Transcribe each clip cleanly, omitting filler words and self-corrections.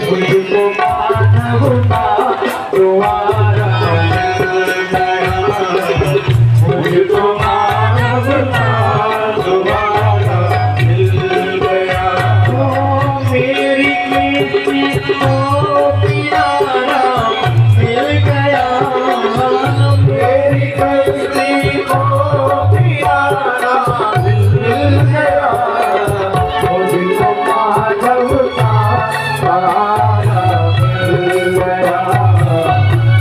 मुझको मानवता तुम्हारा मिल गया, मुझको मानवता तुम्हारा मिल गया। ओ मेरी किस्मत को प्यारा मिल गया, मेरी किस्मत को प्यारा मिल गया, मुझको मानवता तुम्हारा मिल गया,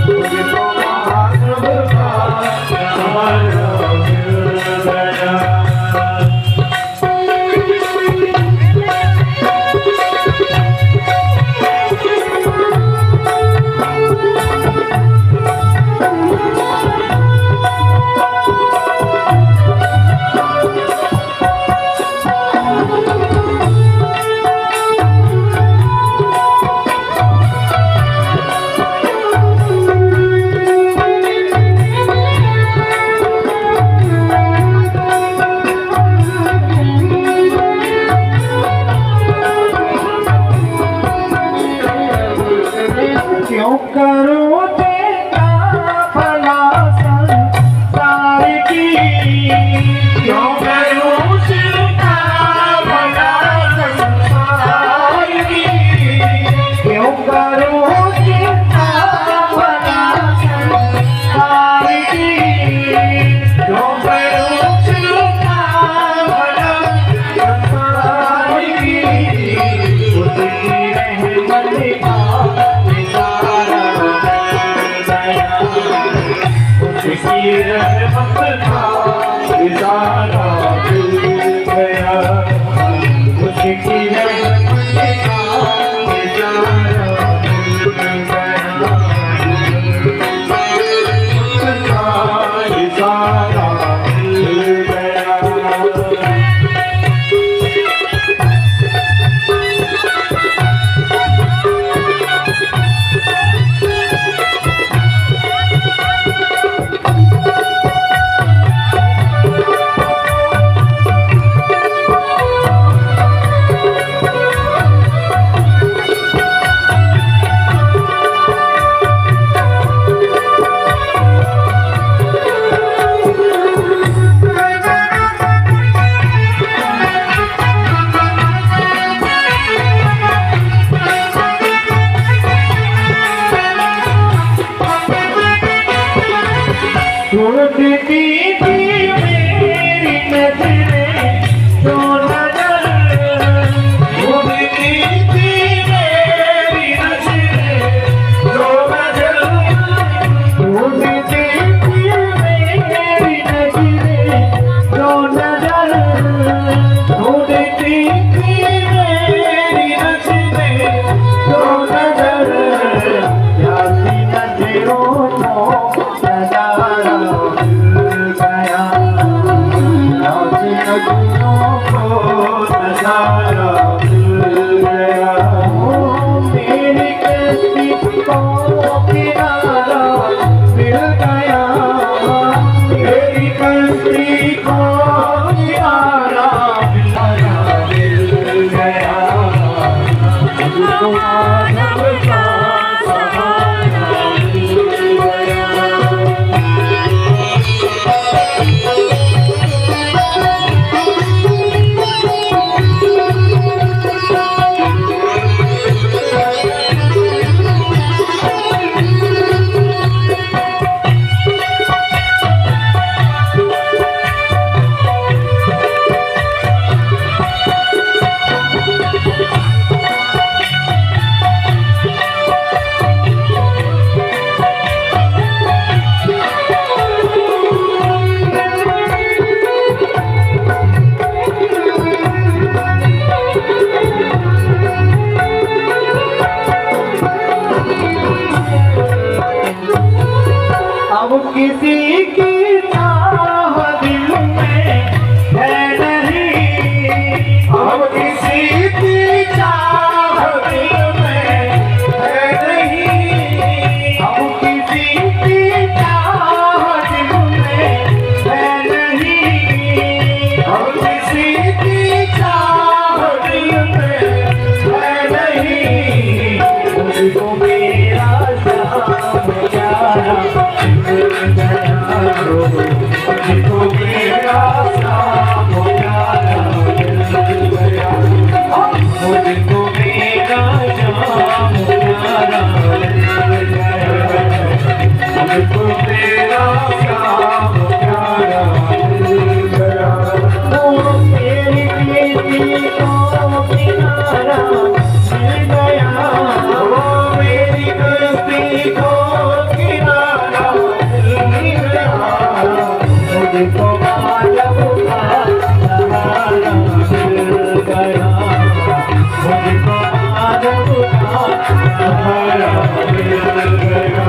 मुझको मानवता तुम्हारा मिल गया। क्यों करो तेरा भला संसार की, क्यों करो तेरा भला संसार की, क्यों करो तेरा भला संसार की, क्यों करो तेरा भला संसार की, उसकी रहमत का उसकी रहमत का इशारा मिल गया, उसकी रहमत का इशारा मिल गया, उसका इशारा मिल गया। हमारा मिल गया,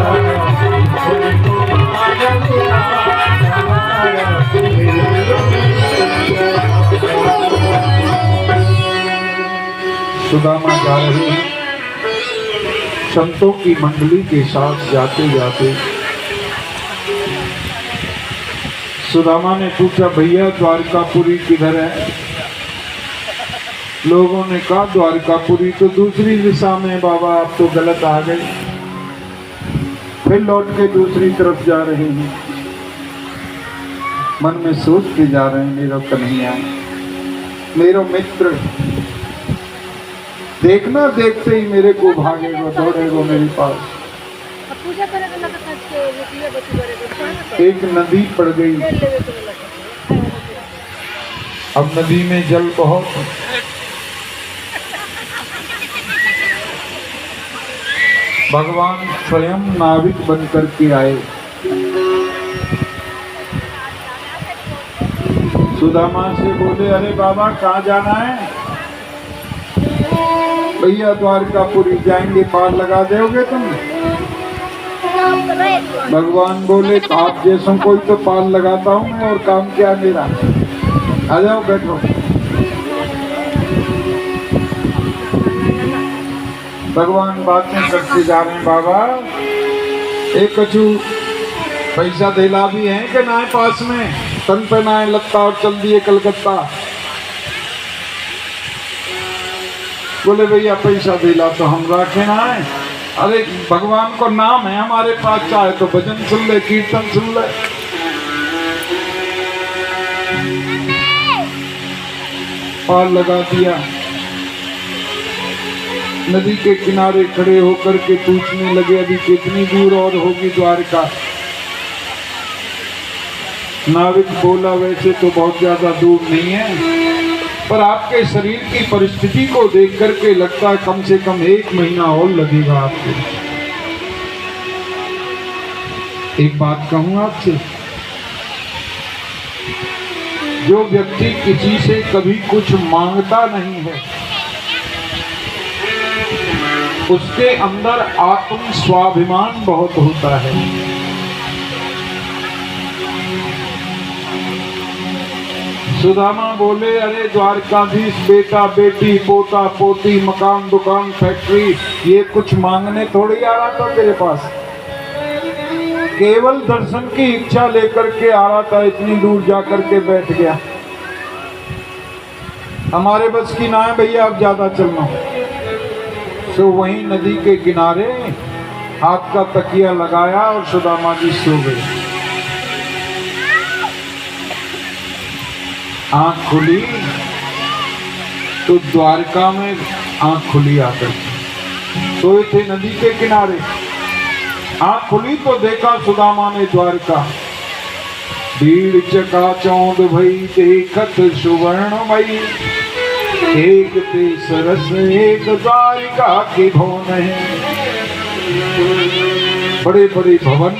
उनको मालूम था हमारा मिल गया। सुदामा जा रहे हैं संतों की मंडली के साथ। जाते जाते सुदामा ने पूछा, भैया द्वारकापुरी किधर है? लोगों ने कहा द्वारकापुरी तो दूसरी दिशा में बाबा, आप तो गलत आ गए। फिर लौट के दूसरी तरफ जा रहे हैं। मन में सोचते जा रहे हैं, मेरा कन्हैया, मेरा मित्र देखना देखते ही मेरे को भागेगा, दौड़ेगा मेरे पास। एक नदी पड़ गई। अब नदी में जल बहुत, भगवान स्वयं नाविक बन करके आए। सुदामा से बोले, अरे बाबा कहाँ जाना है? भैया द्वारकापुरी जाएंगे, पार लगा दोगे तुम? भगवान बोले, तो आप जैसों कोई तो पार लगाता हूँ मैं, और काम क्या मेरा। आ जाओ बैठो। भगवान बातें करते जा रहे हैं। बाबा एक कछु पैसा दिला भी है कि ना है पास में? तन पे ना है लगता और चल दिए कलकत्ता। बोले भैया पैसा दिला तो हम रखे ना है। अरे भगवान को नाम है हमारे पास, चाहे तो भजन सुन ले, कीर्तन सुन ले। पार लगा दिया। नदी के किनारे खड़े होकर के पूछने लगे, अभी कितनी दूर और होगी द्वारका? नाविक बोला, वैसे तो बहुत ज्यादा दूर नहीं है, पर आपके शरीर की परिस्थिति को देख करके लगता है कम से कम 1 महीना और लगेगा आपको। एक बात कहूं आपसे, जो व्यक्ति किसी से कभी कुछ मांगता नहीं है, उसके अंदर आत्म स्वाभिमान बहुत होता है। सुदामा बोले, अरे द्वारकाधीश, बेटा बेटी पोता पोती मकान दुकान फैक्ट्री, ये कुछ मांगने थोड़ी आ रहा था तेरे पास। केवल दर्शन की इच्छा लेकर के आ रहा था, इतनी दूर जाकर के बैठ गया। हमारे बस की ना है भैया, अब ज्यादा चलना। तो वहीं नदी के किनारे हाथ का तकिया लगाया और सुदामा जी सो गए। आंख खुली तो द्वारका में आंख खुली आकर, सोए थे नदी के किनारे। आंख खुली तो देखा सुदामा ने द्वारका। भीड़ चकाचौंध भई देखत सुवर्णमयी, एक ते सरस एक द्वारिका की भवन है। बड़े बड़े भवन,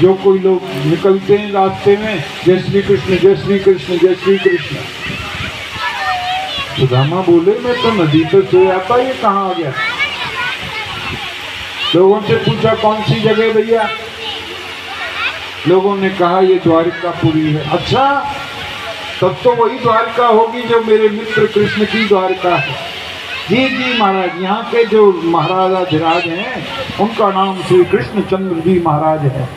जो कोई लोग निकलते हैं रास्ते में, जय श्री कृष्ण जय श्री कृष्ण जय श्री कृष्ण। सुदामा बोले, मैं तो नदी पे सोया था, ये कहाँ आ गया? लोगों से पूछा कौन सी जगह भैया? लोगों ने कहा ये द्वारकापुरी है। अच्छा, तब तो वही द्वारका होगी जो मेरे मित्र कृष्ण की द्वारका है। जी जी महाराज, यहाँ के जो महाराजा धीराज हैं उनका नाम श्री कृष्ण चंद्र जी महाराज है।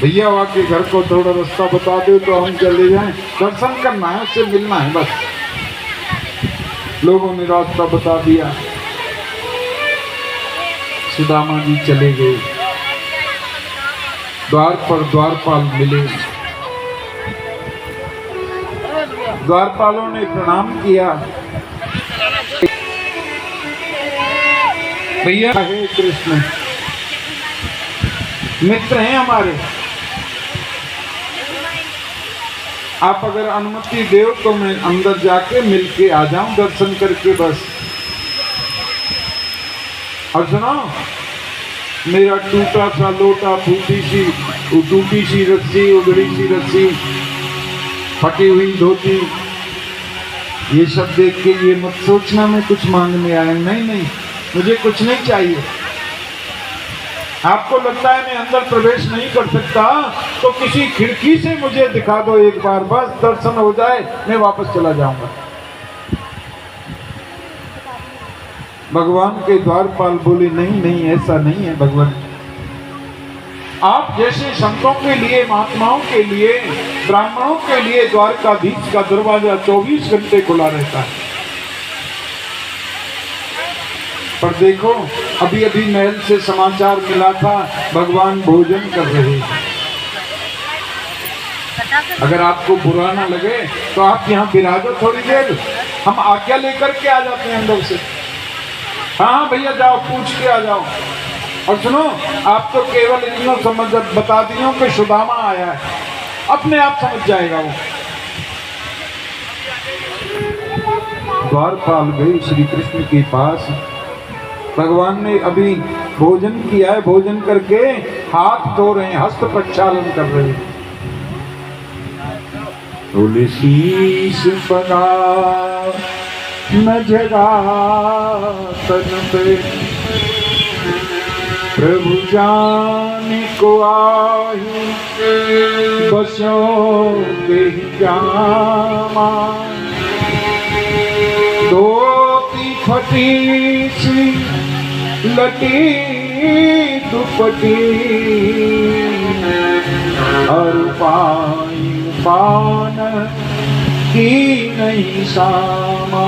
भैया वहाँ के घर को थोड़ा रास्ता बता दो तो हम चले जाएं, दर्शन करना है, उससे मिलना है बस। लोगों ने रास्ता बता दिया। सुदामा जी चले गए। द्वार पर द्वारपाल मिले। द्वारपालों ने प्रणाम किया। भैया हे कृष्ण, मित्र हैं हमारे, आप अगर अनुमति दे तो मैं अंदर जाके मिलके आ जाऊं, दर्शन करके बस। और सुनो, मेरा टूटा सा लोटा, टूटी सी रस्सी, उगड़ी सी रस्सी, फटी हुई धोती, ये सब देख के ये मत सोचना मैं कुछ मांगने आया, नहीं नहीं, मुझे कुछ नहीं चाहिए। आपको लगता है मैं अंदर प्रवेश नहीं कर सकता, तो किसी खिड़की से मुझे दिखा दो एक बार, बस दर्शन हो जाए, मैं वापस चला जाऊंगा। भगवान के द्वारपाल बोले नहीं नहीं, ऐसा नहीं है भगवान। आप जैसे संतों के लिए, महात्माओं के लिए, ब्राह्मणों के लिए द्वारकाधीश का दरवाजा 24 घंटे खुला रहता है। पर देखो, अभी अभी महल से समाचार मिला था, भगवान भोजन कर रहे हैं। अगर आपको बुरा ना लगे तो आप यहाँ विराजो थोड़ी देर, हम आज्ञा लेकर के आ जाते हैं अंदर से। हाँ भैया जाओ, पूछ के आ जाओ। और सुनो, आप तो केवल इतना समझ बता दियो कि सुदामा आया है, अपने आप समझ जाएगा वो। द्वारपाल गए श्री कृष्ण के पास। भगवान ने अभी भोजन किया है, भोजन करके हाथ धो रहे हैं, हस्त प्रक्षालन कर रहे हैं। तुलसीस पगा न जगा तन पे, प्रभु जान को आही बसो देहि जामा। धोती फटी सी लटी दुपटी, और पान की नहीं सामा।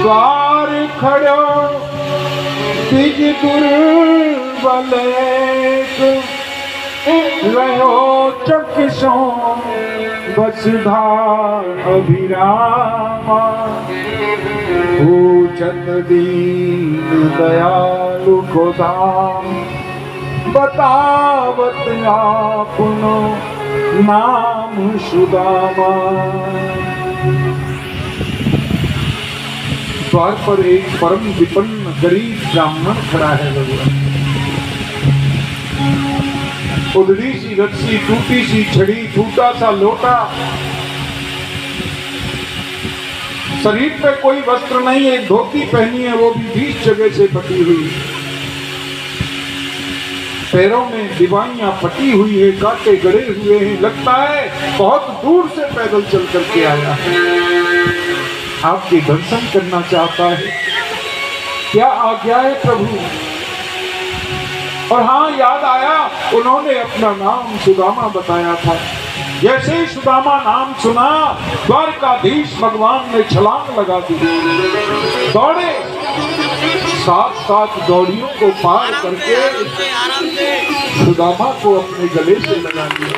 द्वार खड़ो तिज दुर्बल रहो चकिसो बसधार अभिरामा। पूछत दीन दयालु को दाम, बतावत आपनो नाम सुदामा। द्वार पर एक परम विपन्न गरीब ब्राह्मण खड़ा है भगवान। उधड़ी सी रस्सी, टूटी सी छड़ी, टूटा सा लोटा, शरीर पे कोई वस्त्र नहीं, एक धोती पहनी है, वो भी 20 जगह से फटी हुई। पैरों में दिवाइयां फटी हुई है, कांटे गड़े हुए हैं, लगता है बहुत दूर से पैदल चल करके आया है। आपके दर्शन करना चाहता है, क्या आज्ञा है प्रभु। और हाँ, याद आया, उन्होंने अपना नाम सुदामा बताया था। जैसे ही सुदामा नाम सुना, द्वारकाधीश भगवान ने छलांग लगा दी, दौड़े, 7 दौड़ियों को पार करके सुदामा को अपने गले से लगा दिया।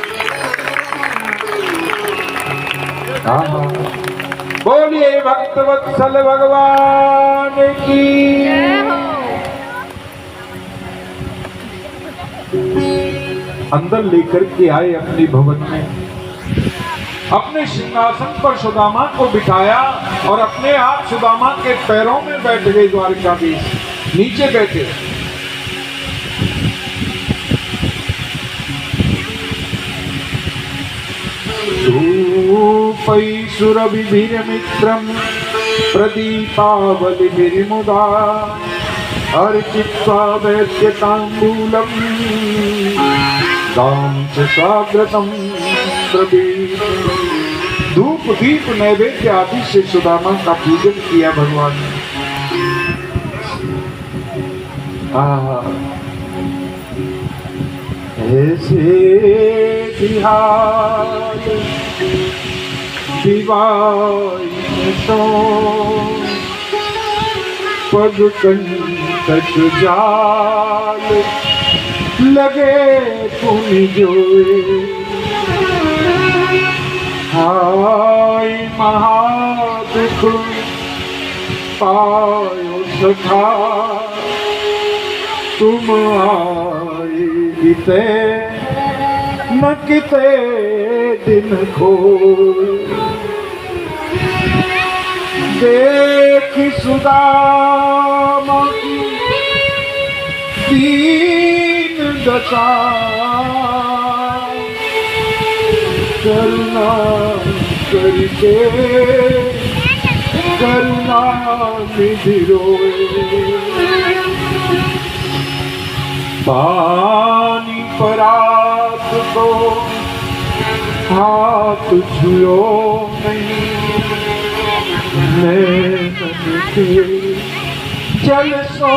बोलिए भक्तवत्सल भगवान की। अंदर लेकर के आए अपने भवन में, अपने सिंहासन पर सुदामा को बिठाया और अपने आप सुदामा के पैरों में बैठ गए द्वारकाधीश, नीचे बैठे। सुरभिर्मित्रम प्रदीपावलिर्मुदा, अर्चित्वा वैद्यताम्बूलम दाम च स्वागतम प्रदीप। धूप दीप नैवेद्य आदि से सुदामा का पूजन किया भगवान ने। ऐसे बिहार दिवाई सो पग कंटक जाल, लगे पुनि जोए। हाय महादुख पायो सखा, तुम आए बीते न किते दिन खो। देख सुदामा की दीन दशा, करुणा करके करुणा निधि रोए। पानी परात को हाथ छुओ नहीं, नैनन के जल सो